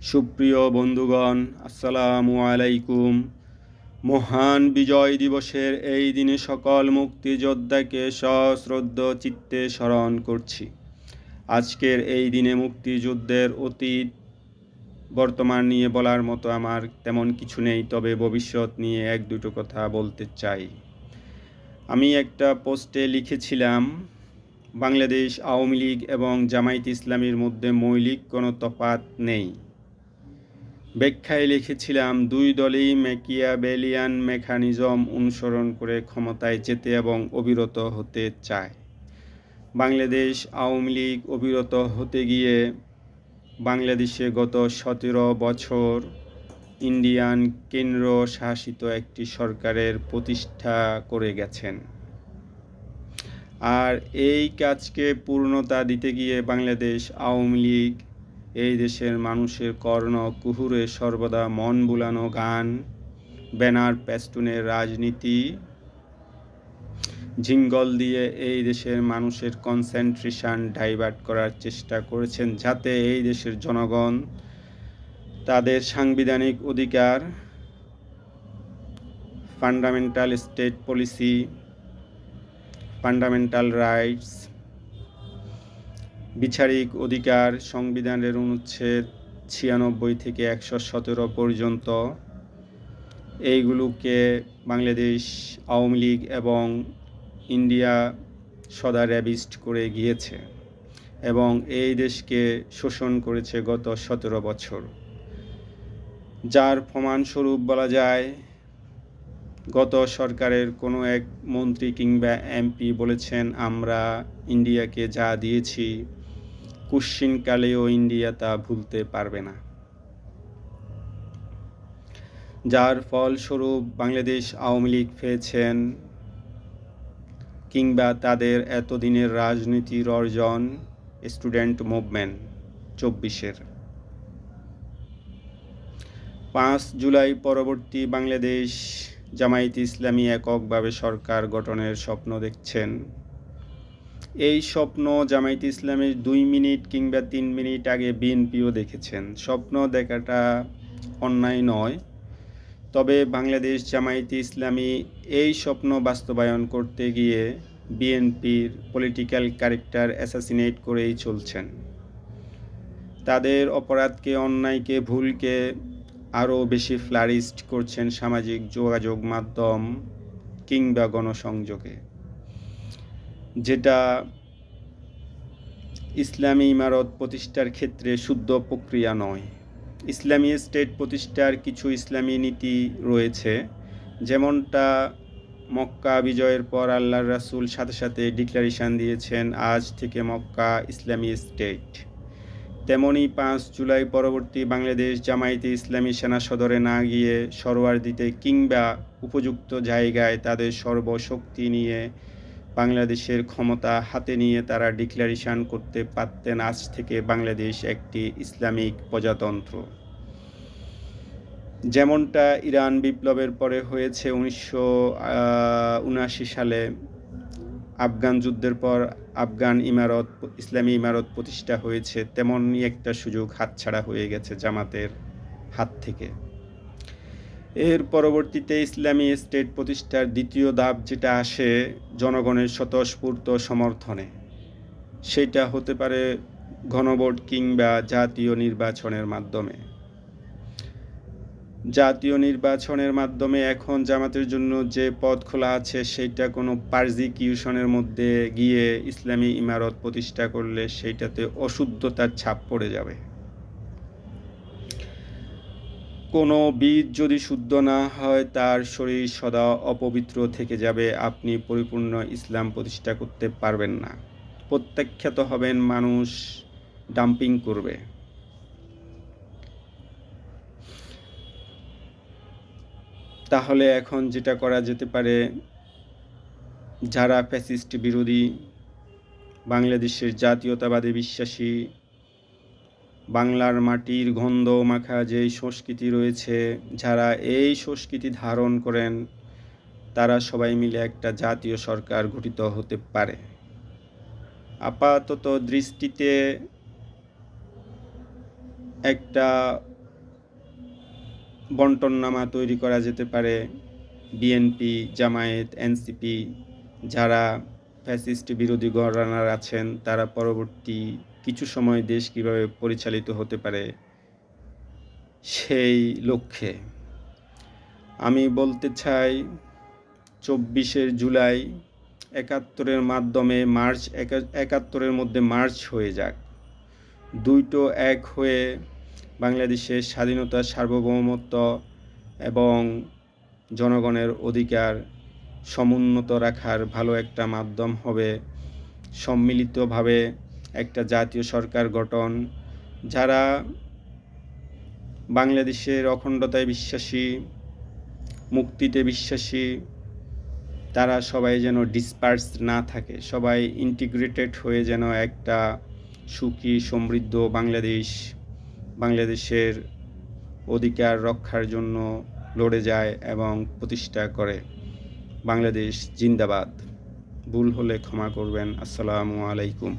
সুপ্রিয় বন্ধুগণ, আসসালামু আলাইকুম। মহান বিজয় দিবসের এই দিনে সকল মুক্তিযোদ্ধাকে সশ্রদ্ধ চিত্তে স্মরণ করছি। আজকের এই দিনে মুক্তিযুদ্ধের অতীত বর্তমান নিয়ে বলার মতো আমার তেমন কিছু নেই, তবে ভবিষ্যৎ নিয়ে এক দুটো কথা বলতে চাই। আমি একটা পোস্টে লিখেছিলাম, বাংলাদেশ আওয়ামী লীগ এবং জামায়াত ইসলামীর মধ্যে মৌলিক কোনো তফাৎ নেই। ব্যাখ্যায় লিখেছিলাম, দুই দলই ম্যাকিয়াভেলিয়ান মেকানিজম অনুসরণ করে ক্ষমতায় যেতে এবং অবিরত হতে চায়। বাংলাদেশ আওয়ামী লীগ অবিরত হতে গিয়ে বাংলাদেশে গত 17 বছর ইন্ডিয়ান কেন্দ্র শাসিত একটি সরকারের প্রতিষ্ঠা করে গেছেন। আর এই কাজকে পূর্ণতা দিতে গিয়ে বাংলাদেশ আওয়ামী লীগ এই দেশের মানুষের কর্ণ কুহুরে সর্বদা মন বুলানো গান, ব্যানার পেস্টুনের রাজনীতি, জিঙ্গল দিয়ে এই দেশের মানুষের কনসেন্ট্রেশন ডাইভার্ট করার চেষ্টা করেছেন, যাতে এই দেশের জনগণ তাদের সাংবিধানিক অধিকার, fundamental state policy, fundamental rights, বিচারিক অধিকার, সংবিধানের অনুচ্ছেদ 96 থেকে 117 পর্যন্ত এইগুলোকে বাংলাদেশ আওয়ামী লীগ এবং ইন্ডিয়া সদা র্যাবিস্ট করে গিয়েছে এবং এই দেশকে শোষণ করেছে গত 17 বছর। যার প্রমাণস্বরূপ বলা যায়, গত সরকারের কোনো এক মন্ত্রী কিংবা এমপি বলেছেন, আমরা ইন্ডিয়াকে যা দিয়েছি কুশ্চিনকালেও ইন্ডিয়া তা ভুলতে পারবে না। যার ফলস্বরূপ বাংলাদেশ আওয়ামী লীগ পেয়েছেন কিংবা তাদের এতদিনের রাজনীতির অর্জন স্টুডেন্ট মুভমেন্ট 24-এর 5 জুলাই পরবর্তী বাংলাদেশ জামায়াত ইসলামী এককভাবে সরকার গঠনের স্বপ্ন দেখছেন। এই স্বপ্ন জামায়াত ইসলামীর 2 মিনিট কিংবা 3 মিনিট আগে বিএনপিও দেখেছেন। স্বপ্ন দেখাটা অন্যায় নয়, তবে বাংলাদেশ জামায়াত ইসলামী এই স্বপ্ন বাস্তবায়ন করতে গিয়ে বিএনপির পলিটিক্যাল ক্যারেক্টার অ্যাসাসিনেট করেই চলছেন। তাদের অপরাধকে, অন্যায়কে, ভুলকে আরও বেশি ফ্লারিস্ট করছেন সামাজিক যোগাযোগ মাধ্যম কিংবা গণসংযোগে, যেটা ইসলামী ইমারত প্রতিষ্ঠার ক্ষেত্রে শুদ্ধ প্রক্রিয়া নয়। ইসলামী স্টেট প্রতিষ্ঠার কিছু ইসলামী নীতি রয়েছে, যেমনটা মক্কা বিজয়ের পর আল্লাহর রাসূল সাথে সাথে ডিক্লারেশন দিয়েছেন, আজ থেকে মক্কা ইসলামী স্টেট। তেমনি 5 জুলাই পরবর্তী বাংলাদেশ জামায়াতে ইসলামী সেনা সদরে না গিয়ে সরোয়ার দিতে কিংবা উপযুক্ত জায়গায় তাদের সর্বশক্তি নিয়ে বাংলাদেশের ক্ষমতা হাতে নিয়ে তারা ডিক্লারেশন করতে পারতেন, আজ থেকে বাংলাদেশ একটি ইসলামিক প্রজাতন্ত্র। যেমনটা ইরান বিপ্লবের পরে হয়েছে 1979 সালে, আফগান যুদ্ধের পর আফগান ইমারত, ইসলামী ইমারত প্রতিষ্ঠা হয়েছে, তেমনই একটা সুযোগ হাতছাড়া হয়ে গেছে জামাতের হাত থেকে। এর পরবর্তীতে ইসলামী স্টেট প্রতিষ্ঠার দ্বিতীয় ধাপ যেটা আসে জনগণের স্বতঃস্ফূর্ত সমর্থনে, সেটা হতে পারে গণভোট কিংবা জাতীয় নির্বাচনের মাধ্যমে। জাতীয় নির্বাচনের মাধ্যমে এখন জামাতের জন্য যে পথ খোলা আছে, সেইটা কোনো পারজিকিউশনের মধ্যে গিয়ে ইসলামী ইমারত প্রতিষ্ঠা করলে সেইটাতে অশুদ্ধতার ছাপ পড়ে যাবে। কোনো বীজ যদি শুদ্ধ না হয়, তার শরীর সদা অপবিত্র থেকে যাবে, আপনি পরিপূর্ণ ইসলাম প্রতিষ্ঠা করতে পারবেন না। প্রত্যাখ্যাত হবেন, মানুষ ডাম্পিং করবে। তাহলে এখন যেটা করা যেতে পারে, যারা ফ্যাসিস্ট বিরোধী, বাংলাদেশের জাতীয়তাবাদে বিশ্বাসী, বাংলার মাটির গন্ধ মাখা যেই সংস্কৃতি রয়েছে, যারা এই সংস্কৃতি ধারণ করেন, তারা সবাই মিলে একটা জাতীয় সরকার গঠিত হতে পারে। আপাতত দৃষ্টিতে একটা বন্টননামা তৈরি করা যেতে পারে। বিএনপি, জামায়াত, এনসিপি যারা ফ্যাসিস্ট বিরোধী ঘরানার আছেন, তারা পরবর্তী কিছু সময় দেশ কীভাবে পরিচালিত হতে পারে সেই লক্ষ্যে আমি বলতে চাই 24শে জুলাই 71-এর মাধ্যমে মার্চ 71-এর মধ্যে মার্চ হয়ে যাক, দুইটো এক হয়ে বাংলাদেশের স্বাধীনতা, সার্বভৌমত্ব এবং জনগণের অধিকার সমুন্নত রাখার ভালো একটা মাধ্যম হবে। সম্মিলিতভাবে একটা জাতীয় সরকার গঠন, যারা বাংলাদেশের অখণ্ডতায় বিশ্বাসী, মুক্তিতে বিশ্বাসী, তারা সবাই যেন ডিসপার্স না থাকে, সবাই ইন্টিগ্রেটেড হয়ে যেন একটা সুখী সমৃদ্ধ বাংলাদেশের অধিকার রক্ষার জন্য লড়ে যায় এবং প্রতিষ্ঠা করে। বাংলাদেশ জিন্দাবাদ। ভুল হলে ক্ষমা করবেন। আসসালামু আলাইকুম।